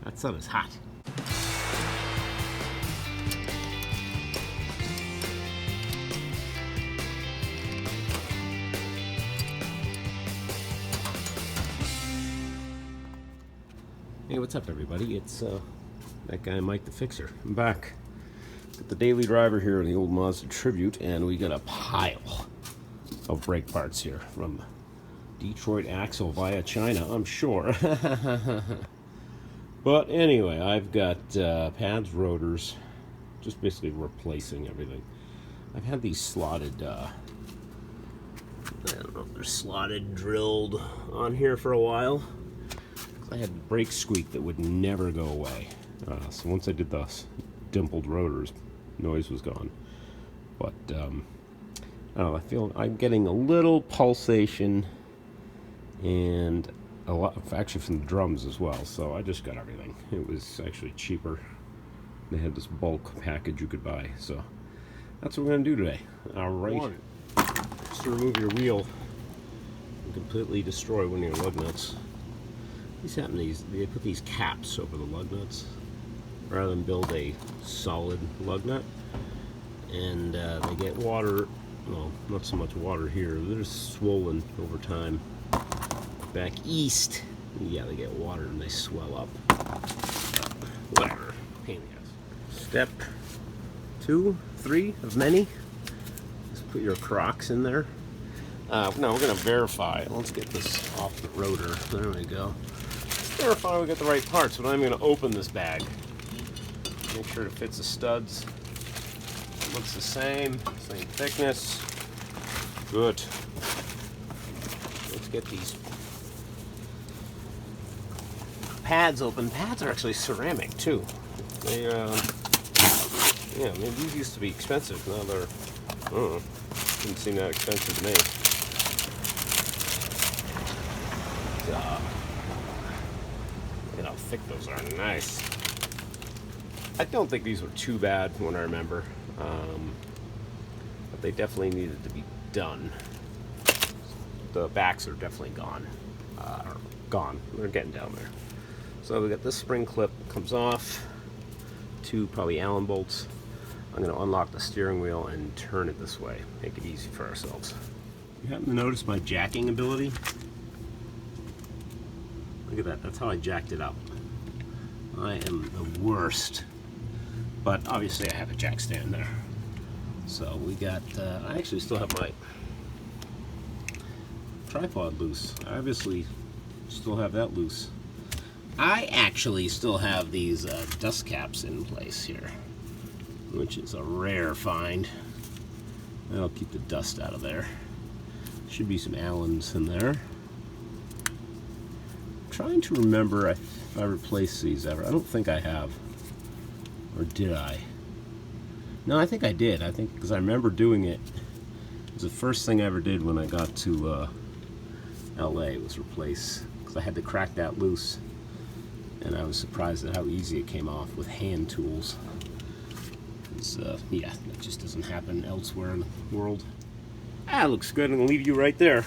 That sun is hot. Hey, what's up, everybody? It's that guy, Mike the Fixer. I'm back. Got the daily driver here in the old Mazda Tribute, and we got a pile of brake parts here from Detroit Axle via China, I'm sure. But anyway, I've got pads, rotors, just basically replacing everything. I've had these slotted, I don't know if they're slotted, drilled on here for a while. I had brake squeak that would never go away. So once I did the dimpled rotors, noise was gone. But I don't know, I feel I'm getting a little pulsation and a lot, actually from the drums as well. So I just got everything. It was actually cheaper. They had this bulk package you could buy. So that's what we're gonna do today. All right. Just to remove your wheel and completely destroy one of your lug nuts. They put these caps over the lug nuts rather than build a solid lug nut, and they get water, well, not so much water here, they're just swollen over time. Back east, yeah, they get water and they swell up. Whatever, pain in the ass. Step 2, 3 of many. Just put your Crocs in there. Now we're gonna verify. Let's get this off the rotor. There we go. Verify we got the right parts, but I'm going to open this bag. Make sure it fits the studs. It looks the same thickness. Good. Let's get these pads open. Pads are actually ceramic too. They, yeah, maybe these used to be expensive. Now they're, didn't seem that expensive to me. Look at how thick those are. Nice. I don't think these were too bad when I remember, but they definitely needed to be done. The backs are definitely gone. They're getting down there. So we got this spring clip comes off. 2 probably Allen bolts. I'm going to unlock the steering wheel and turn it this way. Make it easy for ourselves. You happen to notice my jacking ability? Look at that, that's how I jacked it up. I am the worst. But obviously I have a jack stand there. So we got, I actually still have my tripod loose. I obviously still have that loose. I actually still have these dust caps in place here, which is a rare find. That'll keep the dust out of there. Should be some Allens in there. Trying to remember if I replaced these ever. I don't think I have. Or did I? No, I think I did. I think because I remember doing it. It was the first thing I ever did when I got to LA was replace, because I had to crack that loose, and I was surprised at how easy it came off with hand tools. Yeah, that just doesn't happen elsewhere in the world. Looks good. I'm gonna leave you right there.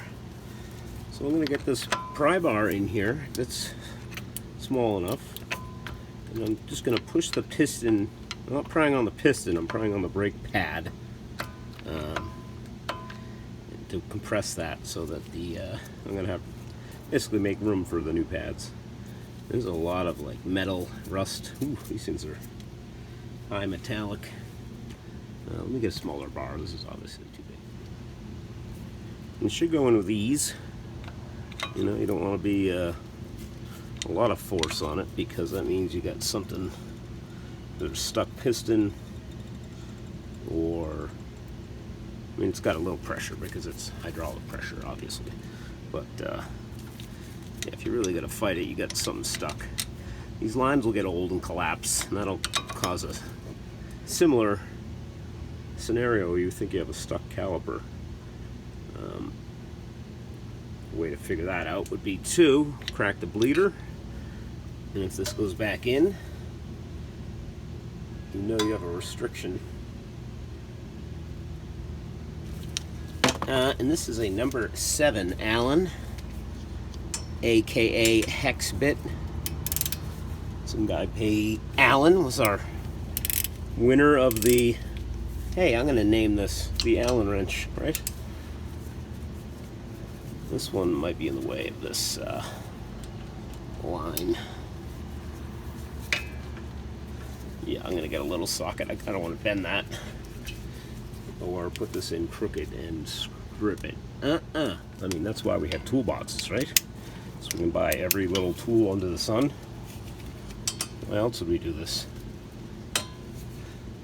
So I'm going to get this pry bar in here that's small enough, and I'm just going to push the piston. I'm not prying on the piston, I'm prying on the brake pad to compress that so that I'm going to have basically make room for the new pads. There's a lot of like metal rust. Ooh, these things are high metallic. Let me get a smaller bar. This is obviously too big. And it should go in with ease. You know, you don't want to be a lot of force on it, because that means you got something, there's stuck piston, or, I mean, it's got a little pressure because it's hydraulic pressure, obviously. But yeah, if you're really going to fight it, you got something stuck. These lines will get old and collapse, and that'll cause a similar scenario where you think you have a stuck caliper. Way to figure that out would be to crack the bleeder, and if this goes back in, you know you have a restriction. And this is a number 7 Allen, aka hex bit. Some guy paid. Allen was our winner of the, hey, I'm going to name this the Allen wrench, right? This one might be in the way of this line. Yeah, I'm going to get a little socket. I don't want to bend that. Or put this in crooked and strip it. I mean, that's why we have toolboxes, right? So we can buy every little tool under the sun. Why else would we do this?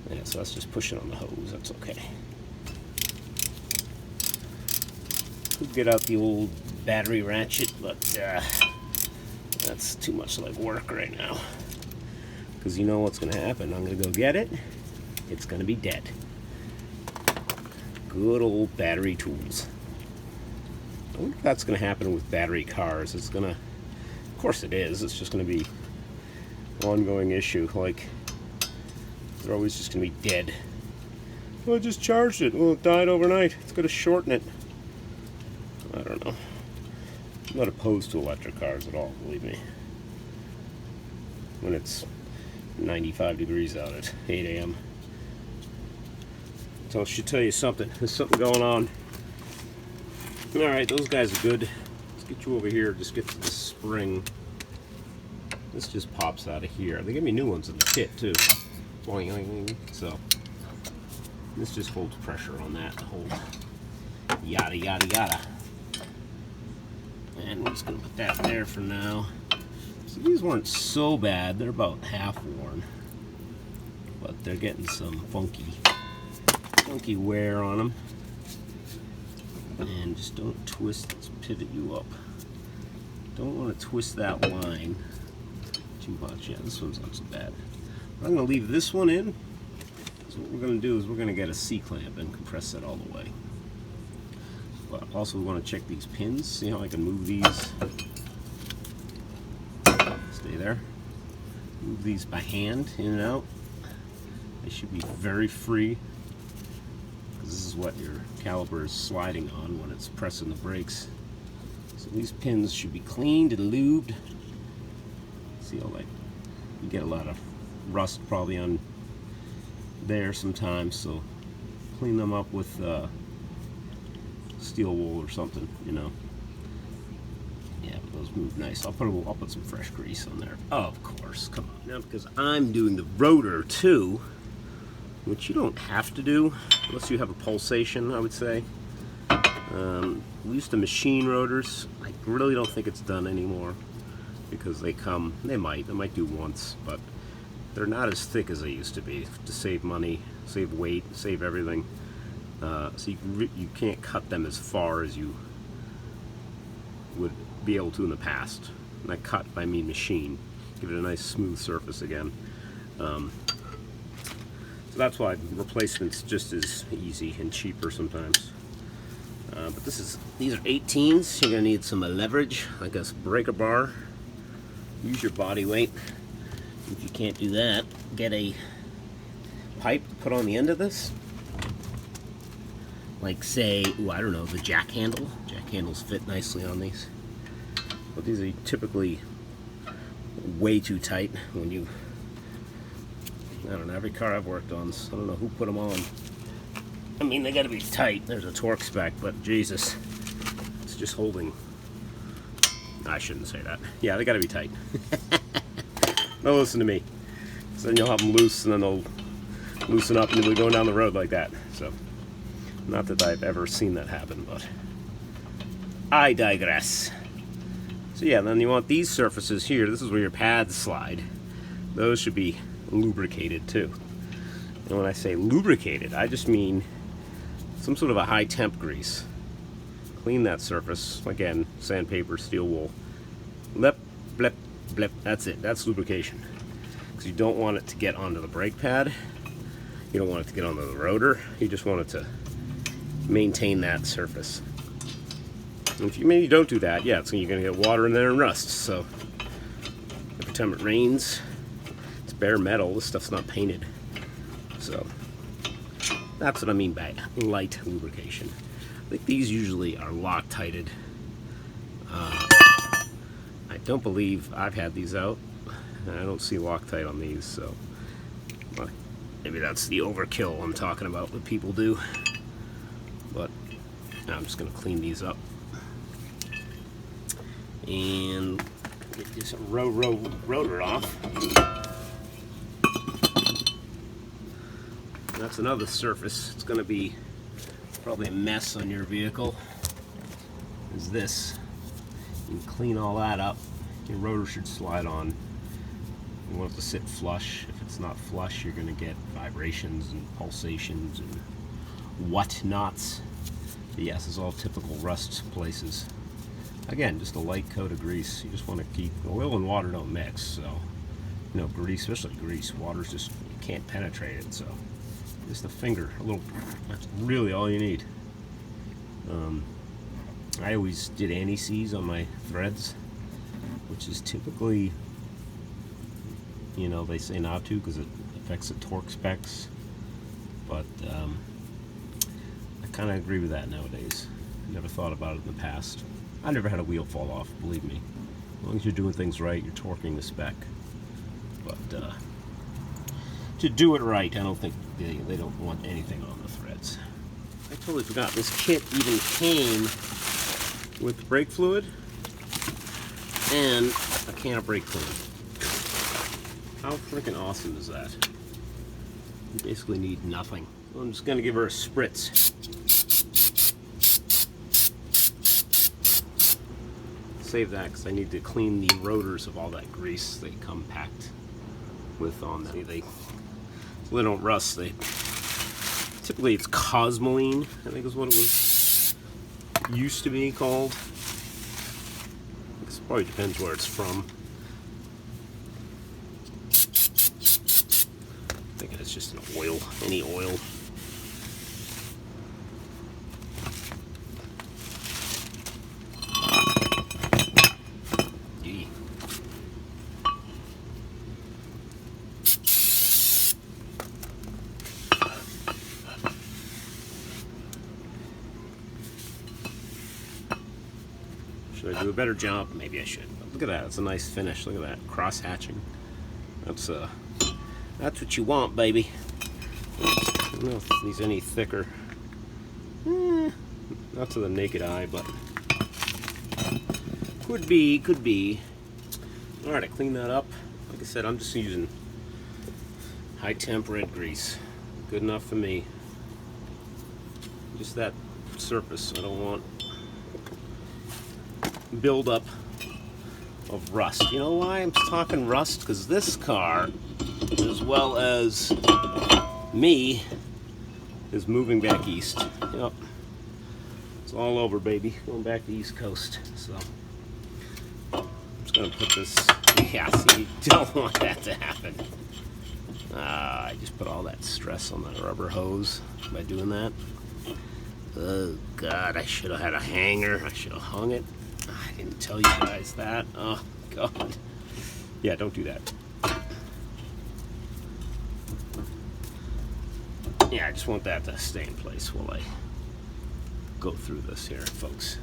Yeah, so that's just pushing on the hose. That's okay. Could get out the old battery ratchet, but that's too much like work right now. Because you know what's going to happen. I'm going to go get it. It's going to be dead. Good old battery tools. I wonder if that's going to happen with battery cars. It's going to, of course it is. It's just going to be an ongoing issue. Like, they're always just going to be dead. Well, I just charged it. Well, it died overnight. It's going to shorten it. I don't know. I'm not opposed to electric cars at all, believe me. When it's 95 degrees out at 8 a.m. So I should tell you something. There's something going on. Alright, those guys are good. Let's get you over here. Just get to the spring. This just pops out of here. They give me new ones in the kit too. Boing. So this just holds pressure on that. Hold yada yada yada. And we're just gonna put that there for now. So these weren't so bad. They're about half worn, but they're getting some funky wear on them. And just don't twist. Let's pivot you up. Don't want to twist that line too much. Yeah, this one's not so bad. I'm going to leave this one in. So what we're going to do is we're going to get a C-clamp and compress that all the way. But also we want to check these pins. See how I can move these. Stay there. Move these by hand, in and out. They should be very free. This is what your caliper is sliding on when it's pressing the brakes. So these pins should be cleaned and lubed. See how, like, you get a lot of rust probably on there sometimes, so clean them up with steel wool or something, you know. Yeah, those move nice. I'll put some fresh grease on there. Of course, come on now, because I'm doing the rotor too, which you don't have to do unless you have a pulsation, I would say. We used to machine rotors. I really don't think it's done anymore because they might do once, but they're not as thick as they used to be to save money, save weight, save everything. So you can't cut them as far as you would be able to in the past. And I cut, I mean machine. Give it a nice smooth surface again. So that's why replacement's just as easy and cheaper sometimes. But these are 18s. You're gonna need some leverage, like a breaker bar. Use your body weight. If you can't do that, get a pipe to put on the end of this. Like say, I don't know, the jack handle. Jack handles fit nicely on these. But these are typically way too tight when you, I don't know, every car I've worked on, I don't know who put them on. I mean, they gotta be tight. There's a torque spec, but Jesus, it's just holding. I shouldn't say that. Yeah, they gotta be tight. Don't listen to me. So then you'll have them loose, and then they'll loosen up, and you'll be going down the road like that. So, not that I've ever seen that happen, but I digress. So yeah, then you want these surfaces here. This is where your pads slide. Those should be lubricated too. And when I say lubricated, I just mean some sort of a high temp grease. Clean that surface. Again, sandpaper, steel wool. Blip, blip, blip. That's it. That's lubrication. Because you don't want it to get onto the brake pad. You don't want it to get onto the rotor. You just want it to maintain that surface. And if you maybe don't do that, yeah, you're going to get water in there and rust. So every time it rains, it's bare metal. This stuff's not painted. So that's what I mean by light lubrication. I think these usually are Loctited. I don't believe I've had these out. I don't see Loctite on these, so maybe that's the overkill I'm talking about that people do. But I'm just going to clean these up and get this rotor off. And that's another surface. It's going to be probably a mess on your vehicle. Is this? You can clean all that up. Your rotor should slide on. You want it to sit flush. If it's not flush, you're going to get vibrations and pulsations and whatnots. But yes, it's all typical rust places. Again, just a light coat of grease. You just want to keep, oil and water don't mix, so, you know, grease, especially grease, water's just, you can't penetrate it, so just a finger, a little, that's really all you need. I always did anti-seize on my threads, which is typically, you know, they say not to because it affects the torque specs, but I kind of agree with that nowadays. Never thought about it in the past. I never had a wheel fall off, believe me. As long as you're doing things right, you're torquing the spec. But to do it right, I don't think they don't want anything on the threads. I totally forgot, this kit even came with brake fluid and a can of brake clean. How freaking awesome is that? You basically need nothing. I'm just going to give her a spritz. Save that because I need to clean the rotors of all that grease they come packed with on them. So they don't rust. Typically it's Cosmoline, I think is what it was used to be called. It probably depends where it's from. I'm thinking it's just an oil, any oil. Should I do a better job? Maybe I should. But look at that. It's a nice finish. Look at that. Cross hatching. That's what you want, baby. I don't know if it needs any thicker. Not to the naked eye, but could be, could be. Alright, I cleaned that up. Like I said, I'm just using high temp red grease. Good enough for me. Just that surface. I don't want buildup of rust. You know why I'm talking rust? Because this car, as well as me, is moving back east. Yep. It's all over, baby. Going back to the East Coast. So I'm just gonna put this. Yeah, see, you don't want that to happen. I just put all that stress on the rubber hose by doing that. Oh God, I should have had a hanger. I should have hung it. I didn't tell you guys that. Oh God. Yeah, don't do that. Yeah, I just want that to stay in place while I go through this here, folks.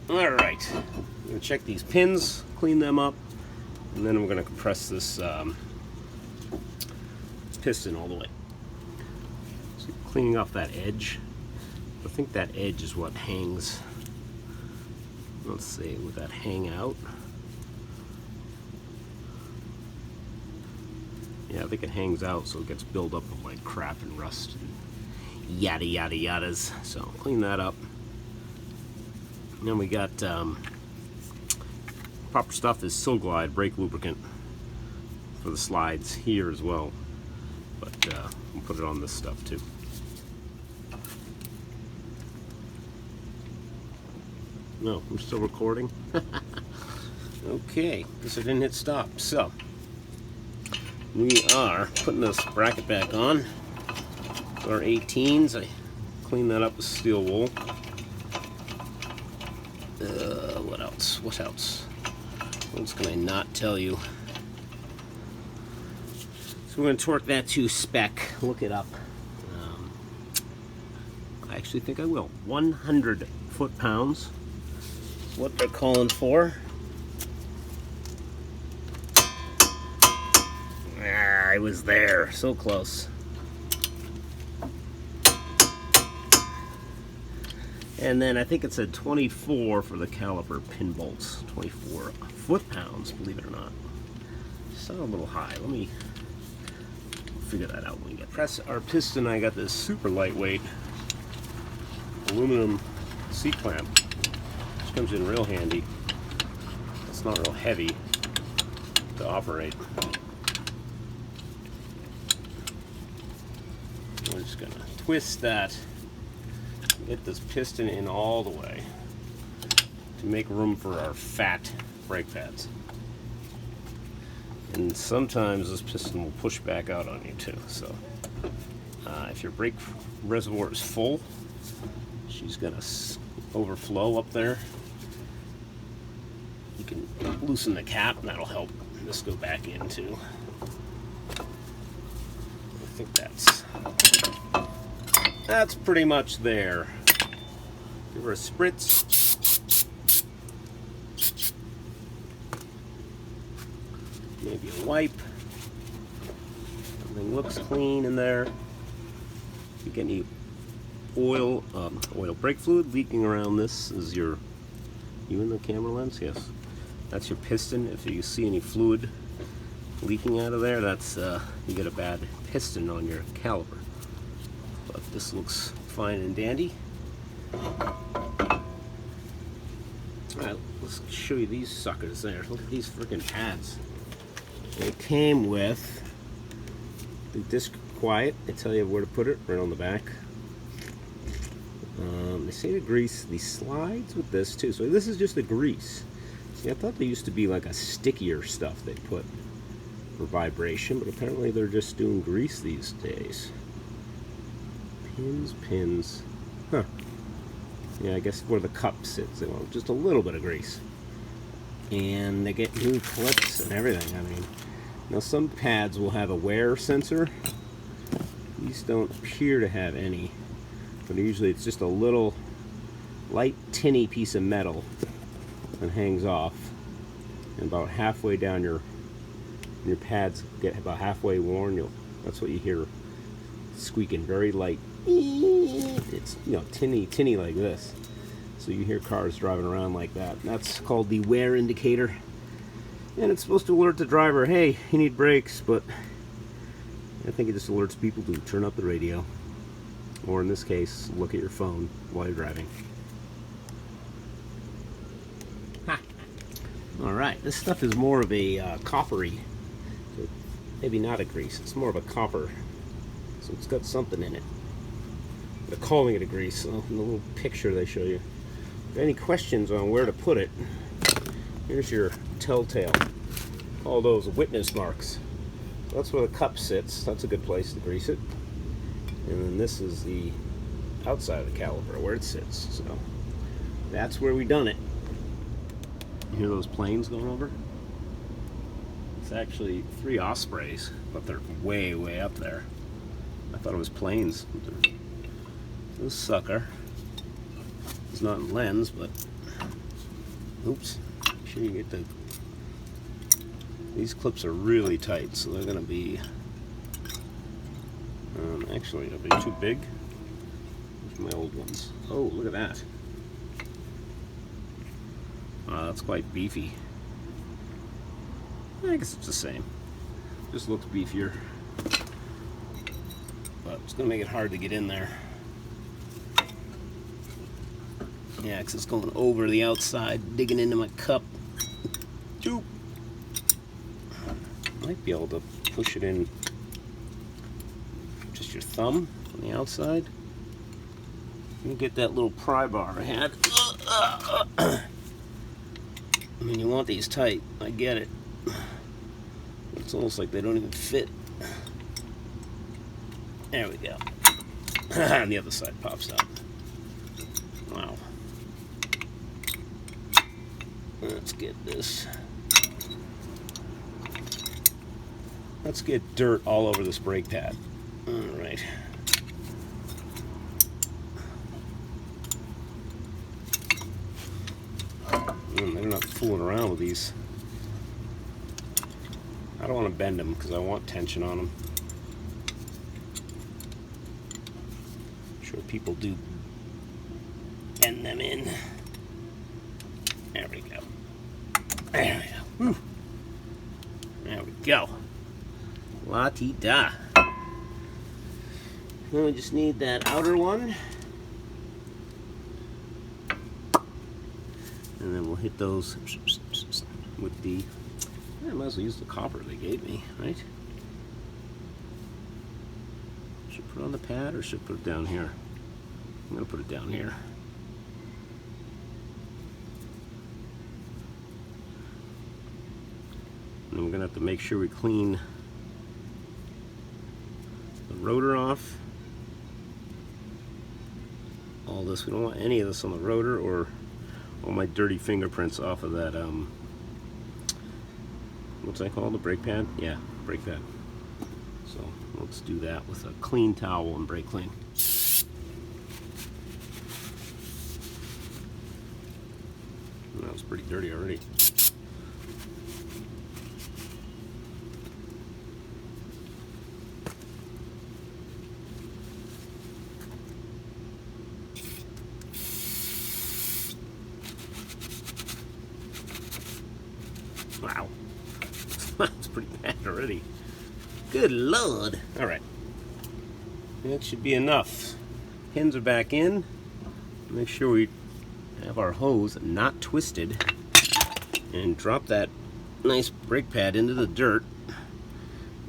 Alright. I'm going to check these pins, clean them up, and then we're going to compress this piston all the way. So cleaning off that edge. I think that edge is what hangs. Let's see, would that hang out? Yeah, I think it hangs out, so it gets built up of like crap and rust and yada yada yadas. So clean that up. And then we got proper stuff is Silglide brake lubricant for the slides here as well. But we'll put it on this stuff too. No, I'm still recording. Okay, guess I didn't hit stop. So we are putting this bracket back on. Our 18s. I cleaned that up with steel wool. What else? What else? What else can I not tell you? So we're going to torque that to spec. Look it up. I actually think I will. 100 foot-pounds. What they're calling for. I was there, so close. And then I think it said 24 for the caliper pin bolts. 24 foot-pounds, believe it or not. Sound a little high. Let me figure that out when we get press our piston. I got this super lightweight aluminum C-clamp, which comes in real handy. It's not real heavy to operate. We're just gonna twist that, get this piston in all the way to make room for our fat brake pads. And sometimes this piston will push back out on you too. So if your brake reservoir is full, she's gonna overflow up there. You can loosen the cap, and that'll help this go back in too. I think that's pretty much there. Give her a spritz. Maybe a wipe. Everything looks clean in there. If you get any oil brake fluid leaking around this, is you in the camera lens? Yes. That's your piston. If you see any fluid leaking out of there, that's you get a bad piston on your caliper. But this looks fine and dandy. Alright, let's show you these suckers there. Look at these freaking pads. They came with the disc quiet. They tell you where to put it, right on the back. They say to grease the slides with this too. So this is just the grease. See, I thought there used to be like a stickier stuff they put for vibration, but apparently they're just doing grease these days. Pins. Huh. Yeah, I guess where the cup sits, they want just a little bit of grease. And they get new clips and everything. I mean, now some pads will have a wear sensor. These don't appear to have any, but usually it's just a little light tinny piece of metal that hangs off, and about halfway down your pads get about halfway worn. That's what you hear squeaking, very light. It's, you know, tinny like this. So you hear cars driving around like that. That's called the wear indicator. And it's supposed to alert the driver, hey, you need brakes, but I think it just alerts people to turn up the radio. Or in this case, look at your phone while you're driving. Alright, this stuff is more of a coppery, maybe not a grease, it's more of a copper. So it's got something in it. They're calling it a grease, so in the little picture they show you. If any questions on where to put it, here's your telltale. All those witness marks. So that's where the cup sits. That's a good place to grease it. And then this is the outside of the caliper, where it sits. So that's where we done it. You hear those planes going over? It's actually 3 Ospreys, but they're way, way up there. I thought it was planes. This sucker is not in lens, but oops. Make sure you get the. These clips are really tight, so they're going to be. Actually, are they too big? Here's my old ones. Oh, look at that. Wow, that's quite beefy. I guess it's the same. Just looks beefier. But it's going to make it hard to get in there. Yeah, because it's going over the outside, digging into my cup. Choop. Might be able to push it in just your thumb on the outside. You get that little pry bar I had. I mean, you want these tight. I get it. It's almost like they don't even fit. There we go. And the other side pops out. Wow. Let's get this. Let's get dirt all over this brake pad. All right. They're not fooling around with these. I don't want to bend them because I want tension on them. I'm sure people do bend them in. There we go. There we go. Whew. There we go. La-ti-da. Then we just need that outer one. And then we'll hit those with the... I might as well use the copper they gave me, right? Should I put it on the pad or should I put it down here? I'm going to put it down here. And we're going to have to make sure we clean the rotor off. All this, we don't want any of this on the rotor or all my dirty fingerprints off of that, what's that called, the brake pad? Yeah, brake pad. So let's do that with a clean towel and brake clean. That was pretty dirty already. Wow, that's pretty bad already. Good Lord. All right, that should be enough. Pins are back in. Make sure we have our hose not twisted and drop that nice brake pad into the dirt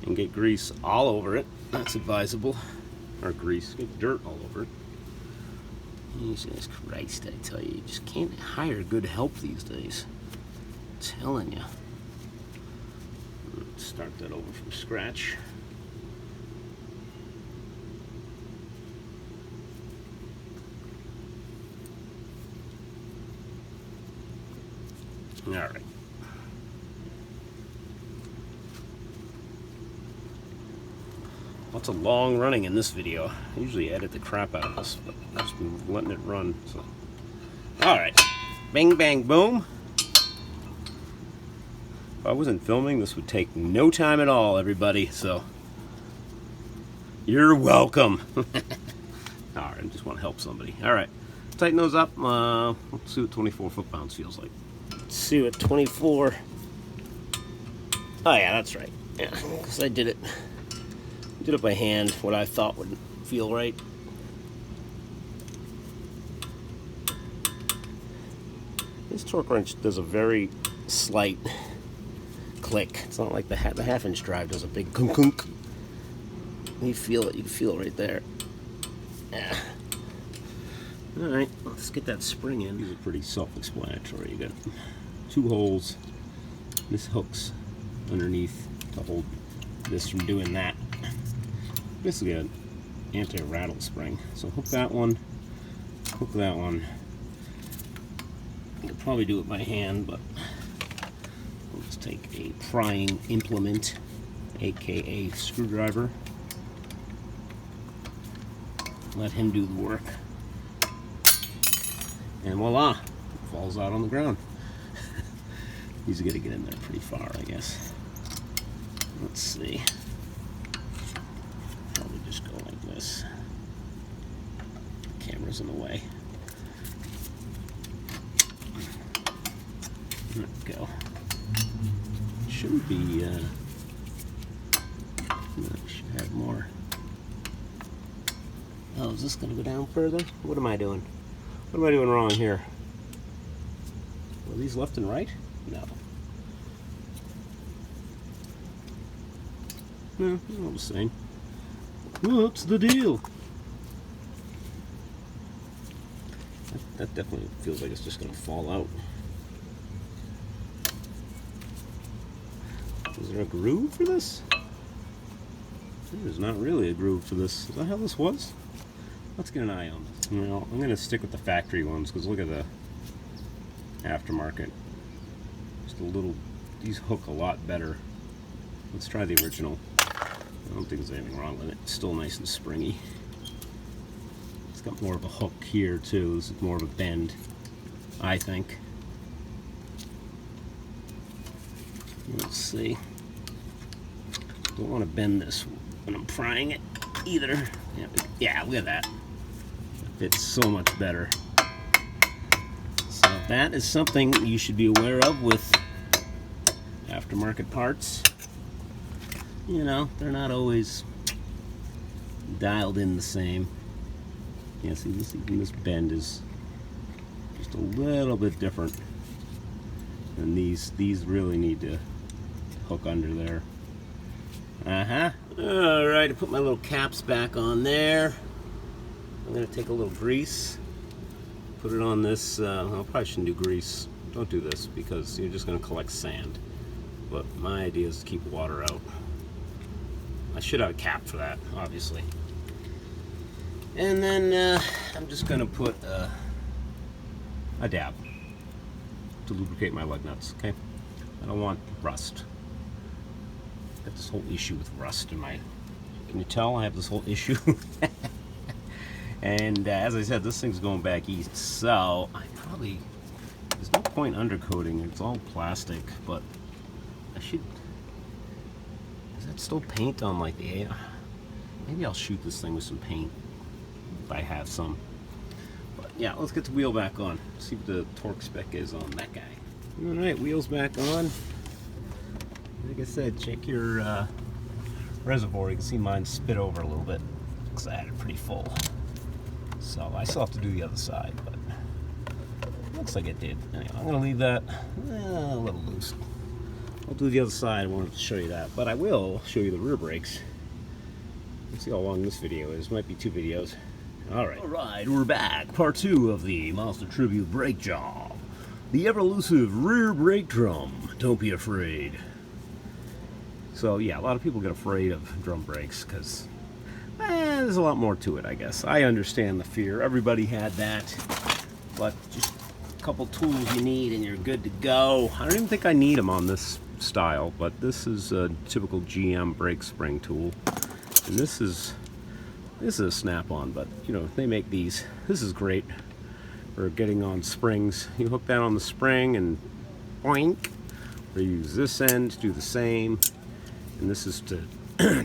and get grease all over it. That's advisable. Or grease, get dirt all over it. Jesus Christ, I tell you, you just can't hire good help these days. I'm telling you. Let's start that over from scratch. All right. Lots of long running in this video. I usually edit the crap out of this, but I've just been letting it run. So. All right. Bang, bang, boom. If I wasn't filming, this would take no time at all, everybody. So, you're welcome. All right, I just want to help somebody. All right, tighten those up. Let's see what 24 foot-pounds feels like. Let's see what 24. Oh yeah, that's right. Yeah, because I did it by hand. What I thought would feel right. This torque wrench does a very slight click. It's not like the half-inch drive does a big kunk kunk. You feel it. You can feel it right there. Yeah. All right, let's get that spring in. These are pretty self-explanatory. You got 2 holes. This hook's underneath to hold this from doing that. Basically an anti-rattle spring. So hook that one. Hook that one. I could probably do it by hand, but let's take a prying implement, aka screwdriver. Let him do the work. And voila, it falls out on the ground. He's gonna get in there pretty far, I guess. Let's see. Probably just go like this. The camera's in the way. There we go. Shouldn't be, should have more. Oh, is this gonna go down further? What am I doing? What am I doing wrong here? Are these left and right? No. No, all the same. What's the deal? That definitely feels like it's just gonna fall out. Is there a groove for this? There's not really a groove for this. Is that how this was? Let's get an eye on this. You know, I'm gonna stick with the factory ones because look at the aftermarket. Just a little. These hook a lot better. Let's try the original. I don't think there's anything wrong with it. It's still nice and springy. It's got more of a hook here too. This is more of a bend, I think. Let's see. Don't want to bend this when I'm prying it either. Yeah, look at that. It fits so much better. So that is something you should be aware of with aftermarket parts. You know, they're not always dialed in the same. Yeah, see, even this bend is just a little bit different. And these really need to hook under there. Alright, I put my little caps back on there. I'm going to take a little grease, put it on this. I probably shouldn't do grease. Don't do this because you're just going to collect sand. But my idea is to keep water out. I should have a cap for that, obviously. And then I'm just going to put a dab to lubricate my lug nuts, okay? I don't want rust. Got this whole issue with rust in my... Can you tell I have this whole issue? And as I said, this thing's going back east, so I probably... There's no point undercoating. It's all plastic, but I should... Is that still paint on like the... Maybe I'll shoot this thing with some paint if I have some. But yeah, let's get the wheel back on. See what the torque spec is on that guy. Alright, wheels back on. Like I said, check your reservoir. You can see mine spit over a little bit because I had it pretty full. So I still have to do the other side, but looks like it did. Anyway, I'm going to leave that a little loose. I'll do the other side. I wanted to show you that, but I will show you the rear brakes. Let's see how long this video is. Might be 2 videos. Alright, we're back. Part 2 of the Mazda Tribute brake job. The ever-elusive rear brake drum. Don't be afraid. So yeah, a lot of people get afraid of drum brakes because there's a lot more to it, I guess. I understand the fear. Everybody had that. But just a couple tools you need and you're good to go. I don't even think I need them on this style, but this is a typical GM brake spring tool. And this is a snap-on, but you know, they make these. This is great for getting on springs. You hook that on the spring and boink. Or you use this end to do the same. And this is to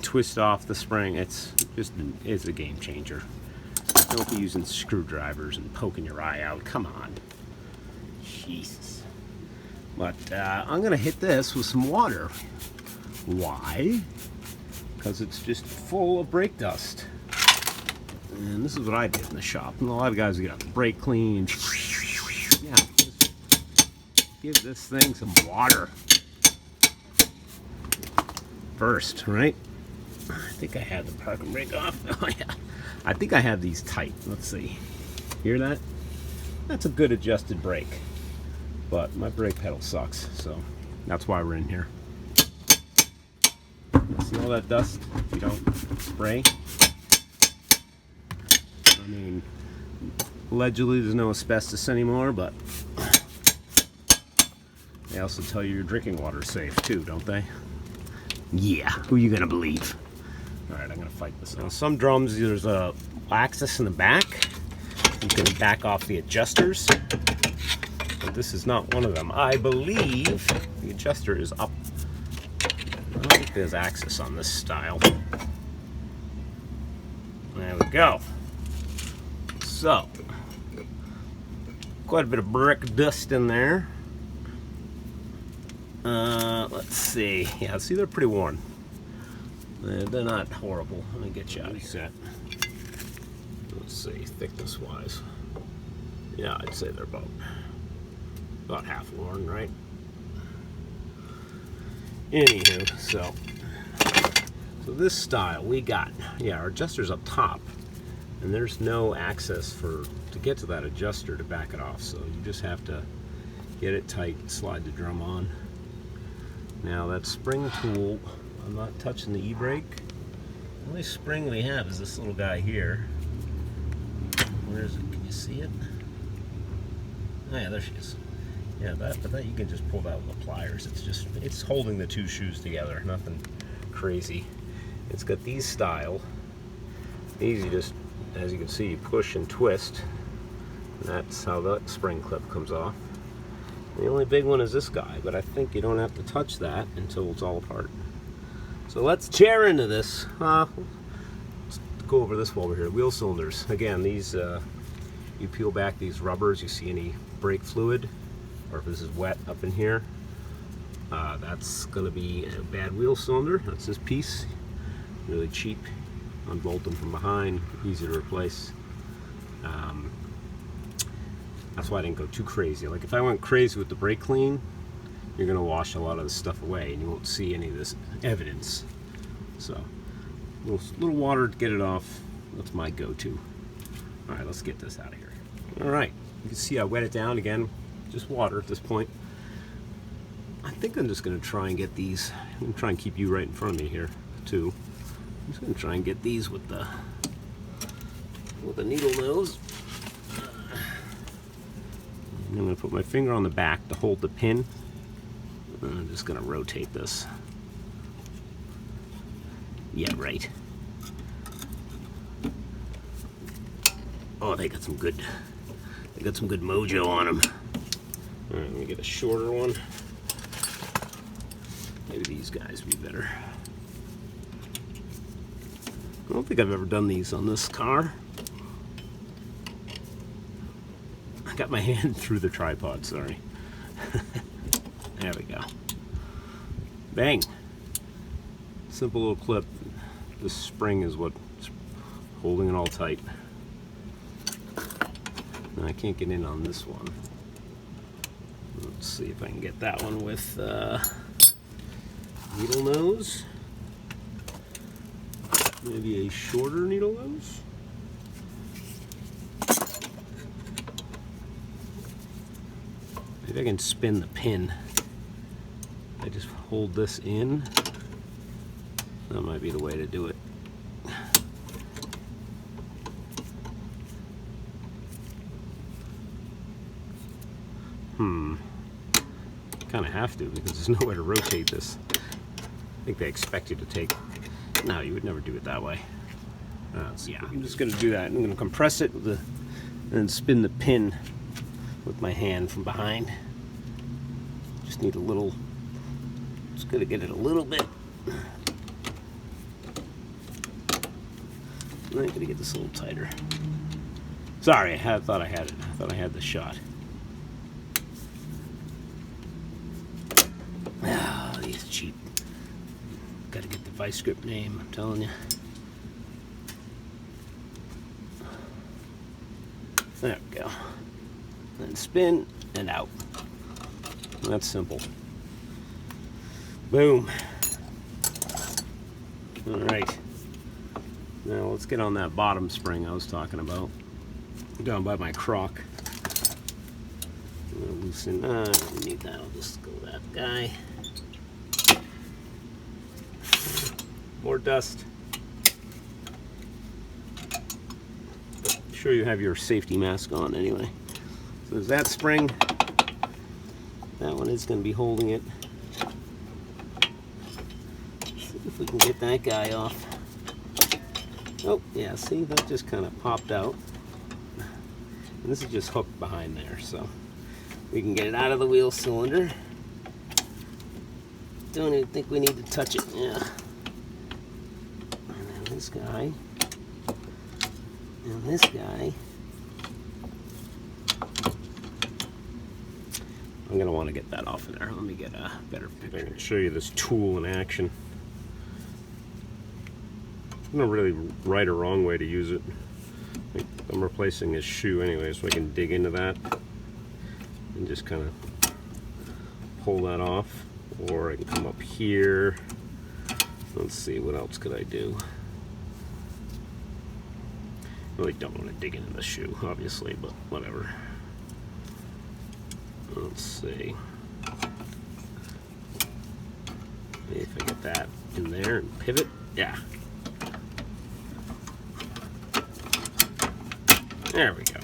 twist off the spring. It's a game changer. Don't be using screwdrivers and poking your eye out. Come on. Jesus. But I'm going to hit this with some water. Why? Because it's just full of brake dust. And this is what I did in the shop. And a lot of guys get out the brake clean. Yeah, just give this thing some water. First, right? I think I had the parking brake off. Oh yeah. I think I have these tight. Let's see. Hear that? That's a good adjusted brake. But my brake pedal sucks, so that's why we're in here. See all that dust you don't spray? I mean, allegedly there's no asbestos anymore, but they also tell you your drinking water's safe too, don't they? Yeah, who you gonna believe? Alright, I'm gonna fight this. On some drums, there's a axis in the back. You can back off the adjusters. But this is not one of them. I believe the adjuster is up. I don't think there's axis on this style. There we go. So, quite a bit of brick dust in there. Let's see. Yeah, see, they're pretty worn. They're not horrible. Let me get you out of here. Let's see, thickness-wise. Yeah, I'd say they're about half worn, right? Anywho, so this style we got. Yeah, our adjuster's up top, and there's no access to get to that adjuster to back it off. So you just have to get it tight, slide the drum on. Now that spring tool, I'm not touching the e-brake. The only spring we have is this little guy here. Where is it? Can you see it? Oh yeah, there she is. Yeah, but that you can just pull that with the pliers. It's holding the two shoes together. Nothing crazy. It's got these style. These you just, as you can see, you push and twist. And that's how that spring clip comes off. The only big one is this guy, but I think you don't have to touch that until it's all apart. So let's tear into this. Let's go over this while we're here. Wheel cylinders. Again, these, you peel back these rubbers, you see any brake fluid, or if this is wet up in here, that's going to be a bad wheel cylinder. That's this piece. Really cheap. Unbolt them from behind. Easy to replace. That's why I didn't go too crazy. Like if I went crazy with the brake clean, you're going to wash a lot of this stuff away and you won't see any of this evidence. So little water to get it off. That's my go-to. Alright, let's get this out of here. Alright, you can see I wet it down again. Just water at this point. I think I'm just going to try and get these. I'm going to try and keep you right in front of me here too. I'm just going to try and get these with the needle nose. I'm going to put my finger on the back to hold the pin. I'm just going to rotate this. Yeah, right. Oh, they got some good mojo on them. All right, let me get a shorter one. Maybe these guys would be better. I don't think I've ever done these on this car. I got my hand through the tripod, sorry. There we go. Bang! Simple little clip. This spring is what's holding it all tight. And I can't get in on this one. Let's see if I can get that one with needle nose. Maybe a shorter needle nose. Maybe I can spin the pin. I just hold this in. That might be the way to do it. Kind of have to because there's nowhere to rotate this. I think they expect you to take. No, you would never do it that way. Yeah, I'm just going to do that. I'm going to compress it with and spin the pin with my hand from behind. Just need a little. Just going to get it a little bit. I'm going to get this a little tighter. Sorry, I thought I had it. I thought I had the shot. Ah, these cheap. Got to get the vice grip name, I'm telling you. There we go. Then spin and out. That's simple. Boom. Alright. Now let's get on that bottom spring I was talking about. Down by my crock. I'm gonna loosen. I don't need that. I'll just go with that guy. More dust. I'm sure you have your safety mask on anyway. So there's that spring. That one is going to be holding it. Let's see if we can get that guy off. Oh, yeah, see, that just kind of popped out. And this is just hooked behind there, so we can get it out of the wheel cylinder. Don't even think we need to touch it. Yeah. And then this guy. And this guy. I'm going to want to get that off of there. Let me get a better picture. I'm going to show you this tool in action. There's no really right or wrong way to use it. I'm replacing this shoe anyway, so I can dig into that and just kind of pull that off. Or I can come up here. Let's see, what else could I do? Really don't want to dig into the shoe, obviously, but whatever. Let's see. Maybe if I get that in there and pivot. Yeah. There we go.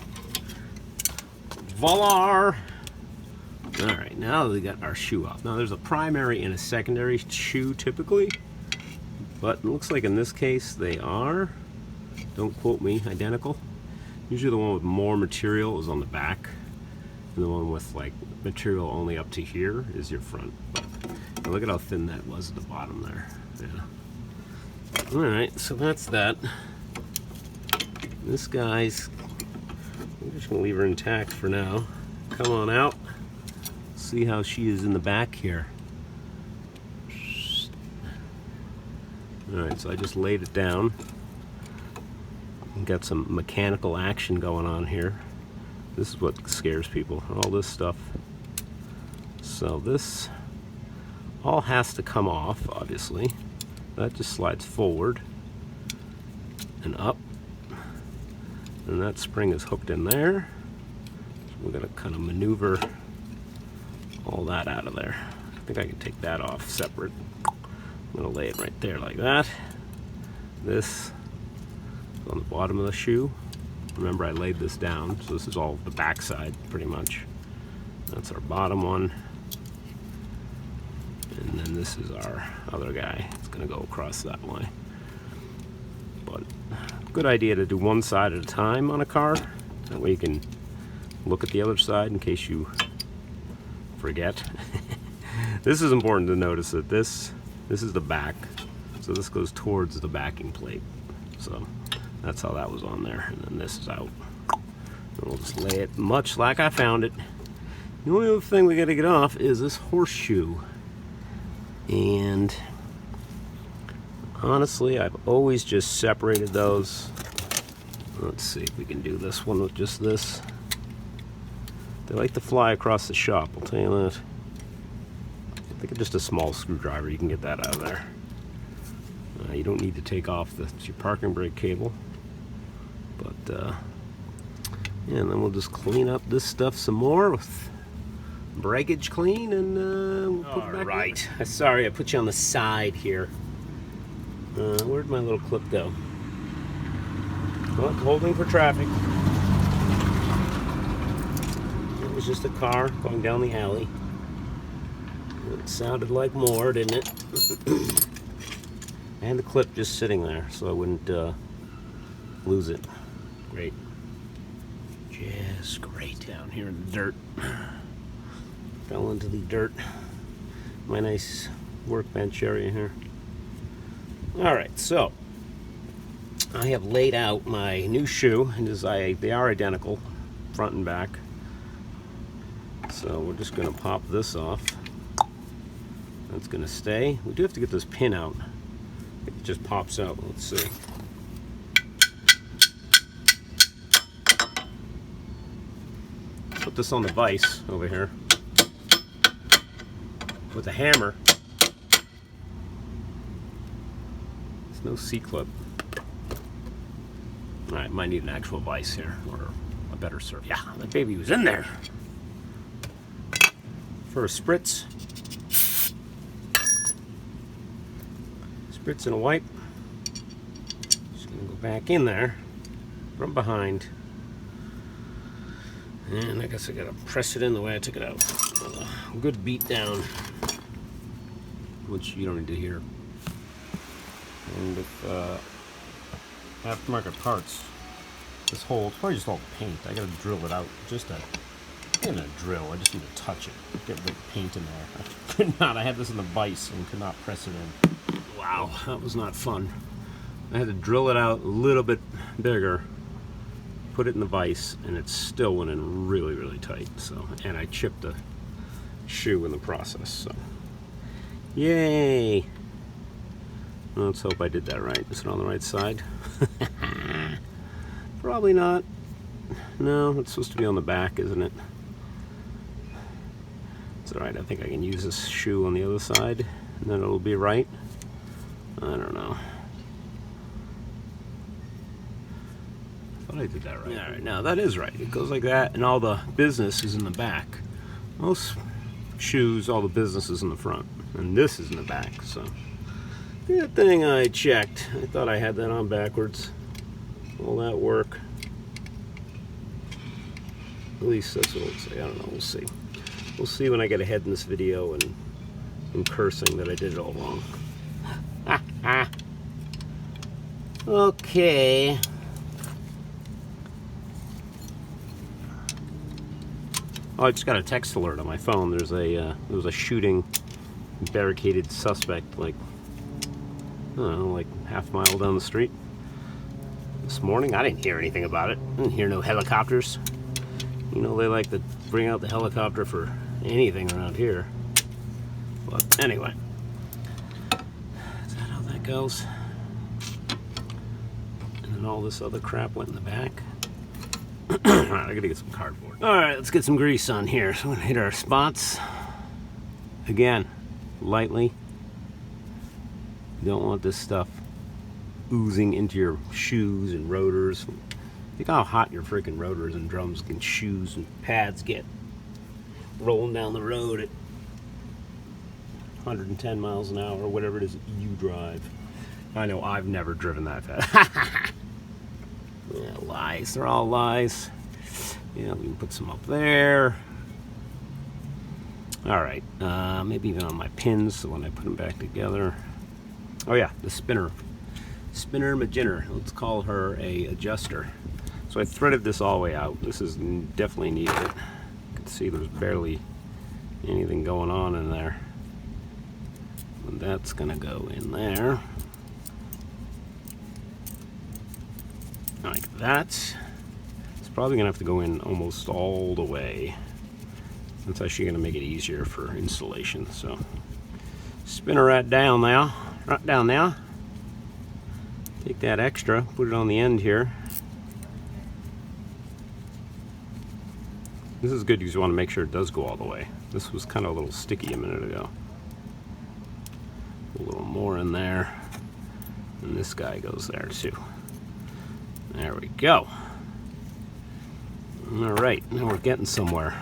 Voila! Alright, now we got our shoe off. Now there's a primary and a secondary shoe typically, but it looks like in this case they are, don't quote me, identical. Usually the one with more material is on the back, and the one with like material only up to here is your front. But look at how thin that was at the bottom there. Yeah. Alright, so that's that. This guy's, I'm just going to leave her intact for now. Come on out. See how she is in the back here. Alright, so I just laid it down. Got some mechanical action going on here. This is what scares people, all this stuff. So this all has to come off, obviously. That just slides forward and up. And that spring is hooked in there. So we're going to kind of maneuver all that out of there. I think I can take that off separate. I'm going to lay it right there like that. This is on the bottom of the shoe. Remember, I laid this down, so this is all the back side pretty much. That's our bottom one. And then this is our other guy. It's going to go across that way. But good idea to do one side at a time on a car. That way you can look at the other side in case you forget. This is important to notice that this is the back. So this goes towards the backing plate. So that's how that was on there. And then this is out. And we'll just lay it much like I found it. The only other thing we got to get off is this horseshoe. And honestly, I've always just separated those. Let's see if we can do this one with just this. They like to fly across the shop, I'll tell you that. I think just a small screwdriver, you can get that out of there. You don't need to take off your parking brake cable. But, yeah, and then we'll just clean up this stuff some more with breakage clean, and we'll put it back. Right. Sorry, I put you on the side here. Where'd my little clip go? Well, holding for traffic. It was just a car going down the alley. It sounded like more, didn't it? And the clip just sitting there, so I wouldn't lose it. Great. Just great. Down here in the dirt. Fell into the dirt. My nice workbench area here. Alright, so I have laid out my new shoe, and they are identical, front and back. So we're just going to pop this off. That's going to stay. We do have to get this pin out. It just pops out. Let's see. Put this on the vise over here with a hammer. There's no C-clip. Alright, might need an actual vise here, or a better surface. Yeah, that baby was in there. For a spritz. Spritz and a wipe. Just gonna go back in there from behind. And I guess I gotta press it in the way I took it out. A good beat down, which you don't need to hear. And with aftermarket parts, this hole, it's probably just all paint. I gotta drill it out. Just a drill. I just need to touch it. Get the paint in there. I could not. I had this in the vise and could not press it in. Wow, that was not fun. I had to drill it out a little bit bigger, put it in the vise, and it still went in really, really tight. So, and I chipped the shoe in the process. So, yay! Let's hope I did that right. Is it on the right side? Probably not. No, it's supposed to be on the back, isn't it? It's alright, I think I can use this shoe on the other side, and then it'll be right. I don't know. I thought I did that right. Alright, now that is right. It goes like that, and all the business is in the back. Most shoes, all the business is in the front, and this is in the back, so. Good thing I checked. I thought I had that on backwards. All that work. At least that's what it'll say. I don't know. We'll see. We'll see when I get ahead in this video and I'm cursing that I did it all wrong. Okay. Oh, I just got a text alert on my phone. There was a shooting, barricaded suspect like I don't know, like half mile down the street. This morning, I didn't hear anything about it. I didn't hear no helicopters. You know, they like to bring out the helicopter for anything around here. But anyway, is that how that goes? And then all this other crap went in the back. Alright, I gotta get some cardboard. Alright, let's get some grease on here. So we're gonna hit our spots. Again, lightly. You don't want this stuff oozing into your shoes and rotors. Think how hot your freaking rotors and drums and shoes and pads get rolling down the road at 110 miles an hour, or whatever it is that you drive. I know I've never driven that fast. Yeah, lies. They're all lies. Yeah, we can put some up there. Alright, maybe even on my pins, so when I put them back together. Oh yeah, the spinner. Spinner Majinner. Let's call her a adjuster. So I threaded this all the way out. This is definitely needed. You can see there's barely anything going on in there. And that's gonna go in there. Like that. It's probably gonna have to go in almost all the way. That's actually gonna make it easier for installation. So spin her right down now. Right down now. Take that extra, put it on the end here. This is good because you want to make sure it does go all the way. This was kind of a little sticky a minute ago. A little more in there. And this guy goes there too. There we go. Alright, now we're getting somewhere.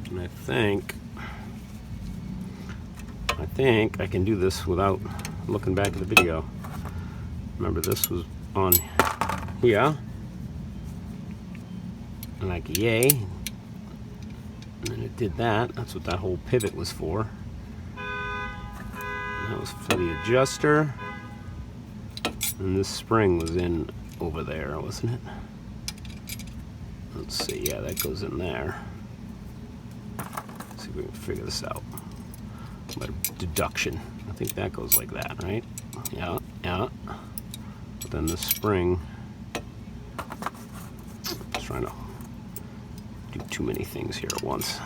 And I think I can do this without looking back at the video. Remember, this was on here. And like, yay. And then it did that. That's what that whole pivot was for. And that was for the adjuster. And this spring was in over there, wasn't it? Let's see, yeah, that goes in there. Let's see if we can figure this out. By deduction. I think that goes like that, right? Yeah, yeah. But then the spring, I'm trying to do too many things here at once.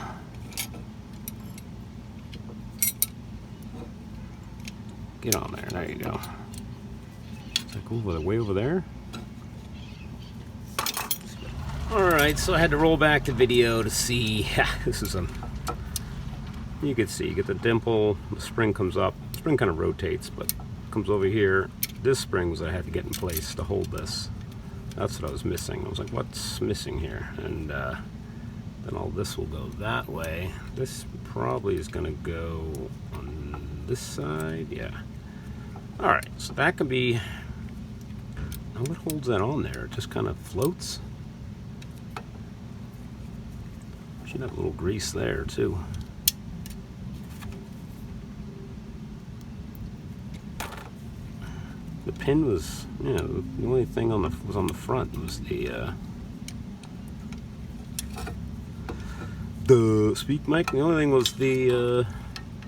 Get on there, there you go. Is that go way over there? Alright, so I had to roll back the video to see, this is you can see, you get the dimple, the spring comes up, the spring kind of rotates, but comes over here. This spring was I had to get in place to hold this. That's what I was missing. I was like, what's missing here? And then all this will go that way. This probably is going to go on this side, yeah. Alright, so that can be, now what holds that on there? It just kind of floats. Should have a little grease there too. The pin was, yeah, the only thing was on the front was the speak mic. The only thing was the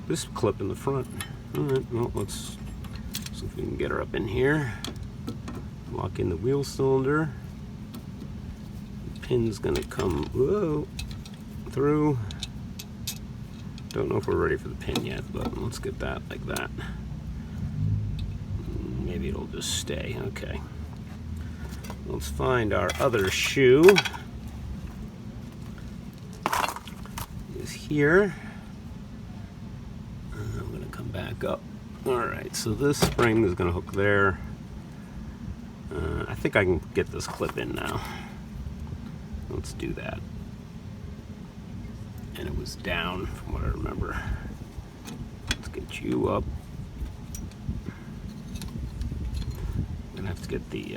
this clip in the front. All right, well, let's see if we can get her up in here. Lock in the wheel cylinder. The pin's gonna come through. Don't know if we're ready for the pin yet, but let's get that like that. Maybe it'll just stay. Okay. Let's find our other shoe. Is here. I'm going to come back up. Alright, so this spring is going to hook there. I think I can get this clip in now. Let's do that. And it was down from what I remember. Let's get you up. Have to get the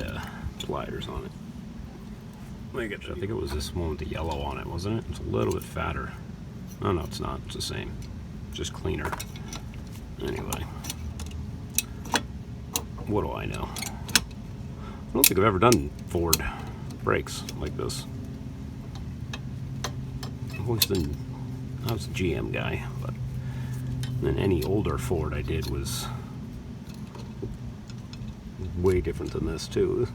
pliers on it. I think it was this one with the yellow on it, wasn't it? It's a little bit fatter. Oh no, it's not. It's the same. Just cleaner. Anyway. What do I know? I don't think I've ever done Ford brakes like this. I've always done I was a GM guy, but then any older Ford I did was way different than this too.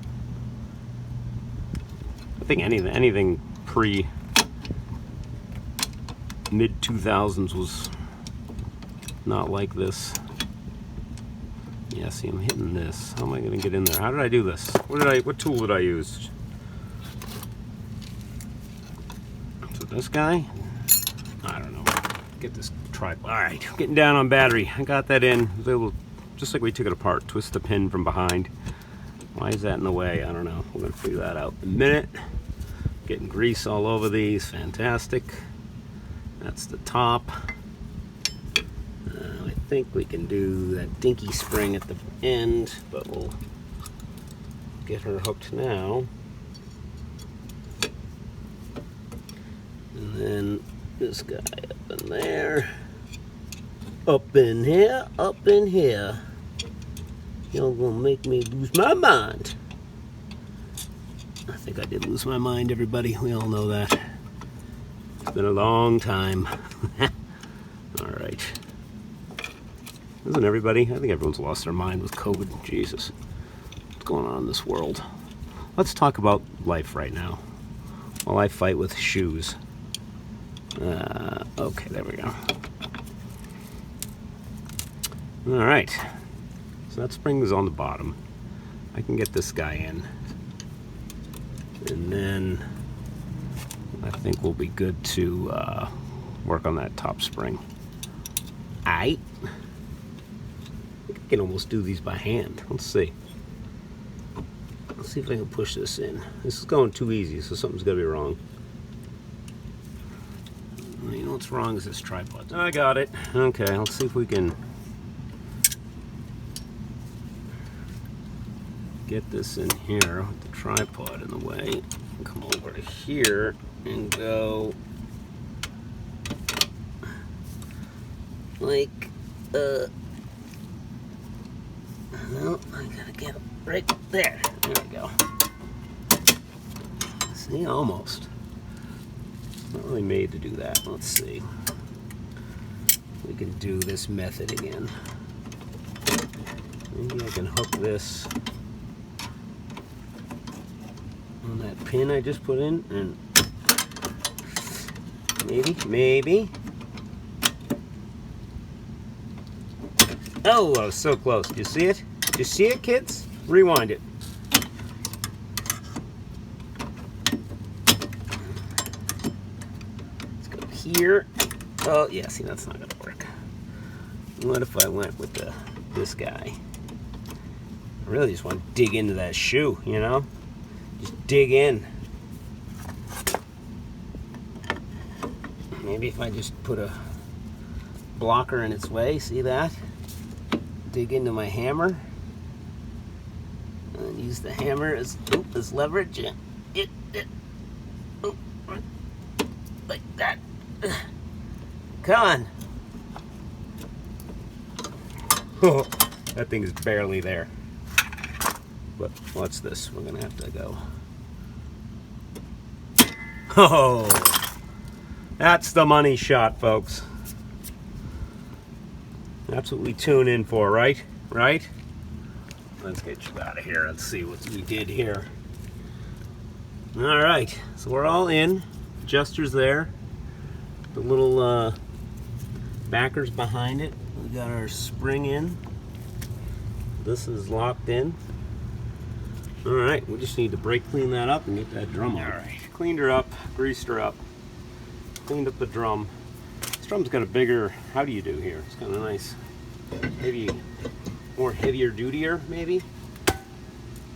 I think anything pre mid 2000s was not like this. Yeah, see, I'm hitting this. How am I going to get in there? How did I do this? What tool did I use? So this guy? I don't know. Get this tripod. All right, getting down on battery. I got that in. I was able, just like we took it apart, twist the pin from behind. Why is that in the way? I don't know. We're going to figure that out in a minute. Getting grease all over these. Fantastic. That's the top. I think we can do that dinky spring at the end, but we'll get her hooked now. And then this guy up in there. Up in here, up in here. Y'all gonna make me lose my mind. I think I did lose my mind, everybody. We all know that. It's been a long time. All right. Isn't everybody? I think everyone's lost their mind with COVID. Jesus. What's going on in this world? Let's talk about life right now while I fight with shoes. Okay, there we go. All right. So that spring is on the bottom. I can get this guy in. And then I think we'll be good to work on that top spring. Aight. I can almost do these by hand. Let's see. Let's see if I can push this in. This is going too easy, so something's got to be wrong. You know what's wrong is this tripod. I got it. Okay, let's see if we can get this in here with the tripod in the way. Come over to here and go like no, I gotta get it right there. There we go. See, almost. Not really made to do that. Let's see. We can do this method again. Maybe I can hook this on that pin I just put in, and maybe. Oh, I was so close. Did you see it? Did you see it, kids? Rewind it. Let's go here. Oh, yeah, see, that's not going to work. What if I went with this guy? I really just want to dig into that shoe, you know? Just dig in. Maybe if I just put a blocker in its way, see that? Dig into my hammer. And use the hammer as leverage. Like that. Come on. Oh, that thing is barely there. But what's this? We're gonna have to go. Oh, that's the money shot, folks. That's what we tune in for, right? Right? Let's get you out of here. Let's see what we did here. All right, so we're all in. Adjuster's there. The little backers behind it. We got our spring in. This is locked in. All right, we just need to brake clean that up and get that drum on. All right, cleaned her up, greased her up, cleaned up the drum. This drum's got a bigger, how do you do here? It's kind of nice, maybe more heavier dutier, maybe.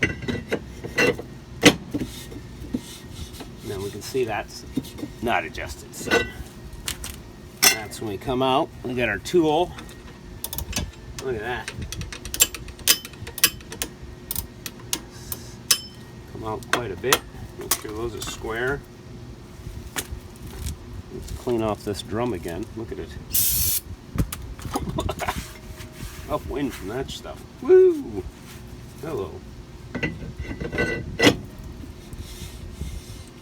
And then we can see that's not adjusted, so that's when we come out. We got our tool. Look at that. Come out quite a bit. Make sure those are square. Let's clean off this drum again. Look at it. Upwind from that stuff. Woo! Hello.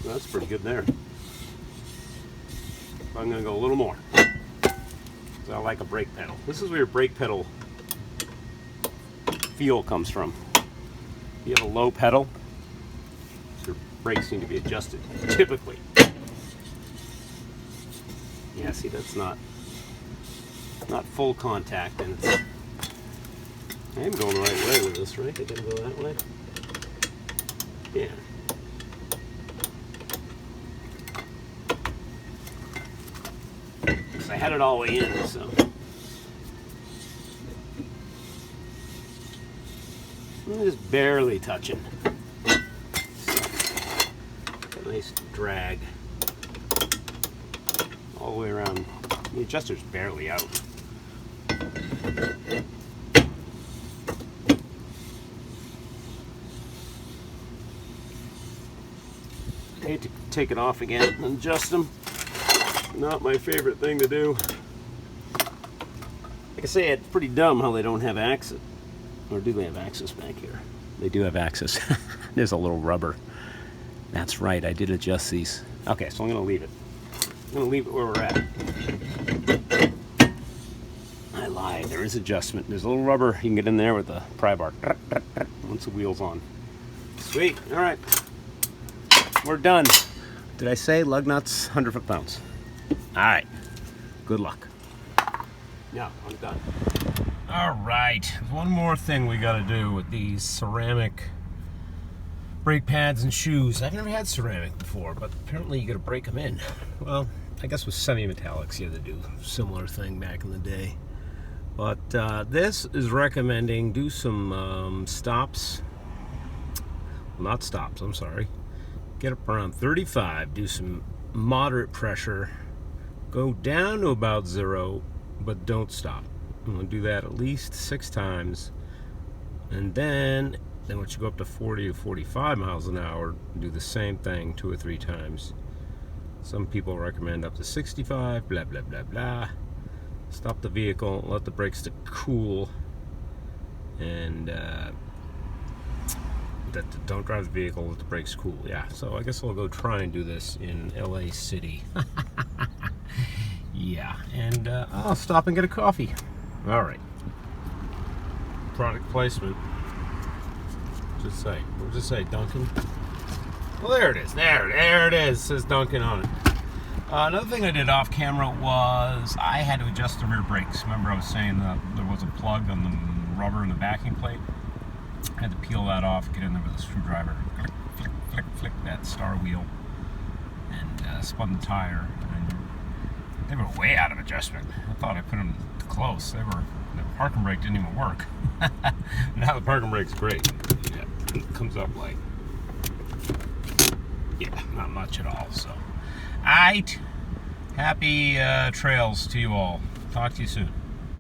That's pretty good there. I'm going to go a little more. Because I like a brake pedal. This is where your brake pedal feel comes from. If you have a low pedal, your brakes need to be adjusted, typically. Yeah, see, that's not full contact, and it's, I am going the right way with this, right? I gotta go that way. Yeah. So I had it all the way in, so. I'm just barely touching. A nice drag all the way around. The adjuster's barely out. I hate to take it off again and adjust them. Not my favorite thing to do. Like I say, it's pretty dumb how they don't have access. Or do they have access back here? They do have access. There's a little rubber. That's right, I did adjust these. Okay, so I'm going to leave it. I'm going to leave it where we're at. I lied, there is adjustment. There's a little rubber. You can get in there with the pry bar. Once the wheel's on. Sweet, all right. We're done. Did I say lug nuts, 100 foot-pounds? All right, good luck. Yeah, I'm done. All right, one more thing we got to do with these ceramic brake pads and shoes. I've never had ceramic before, but apparently you got to break them in. Well, I guess with semi-metallics you had to do a similar thing back in the day. But this is recommending do some stops. Well, not stops, I'm sorry. Get up around 35, do some moderate pressure, go down to about 0, but don't stop. I'm going to do that at least 6 times, and then once you go up to 40 to 45 miles an hour, do the same thing 2 or 3 times. Some people recommend up to 65, blah blah blah blah. Stop the vehicle, let the brakes to cool, and don't drive the vehicle, let the brakes cool. Yeah, so I guess I'll go try and do this in LA City. Yeah, and I'll stop and get a coffee. All right. Product placement. What does it say? Dunkin'? Well, there it is. There it is. It says Dunkin' on it. Another thing I did off camera was I had to adjust the rear brakes. Remember I was saying that there was a plug on the rubber in the backing plate? I had to peel that off, get in there with a screwdriver, flick, flick, flick, flick that star wheel, and spun the tire. And they were way out of adjustment. I thought I put them close. The parking brake didn't even work. Now the parking brake's great. Yeah, it comes up like, yeah, not much at all. So, alright, happy trails to you all. Talk to you soon.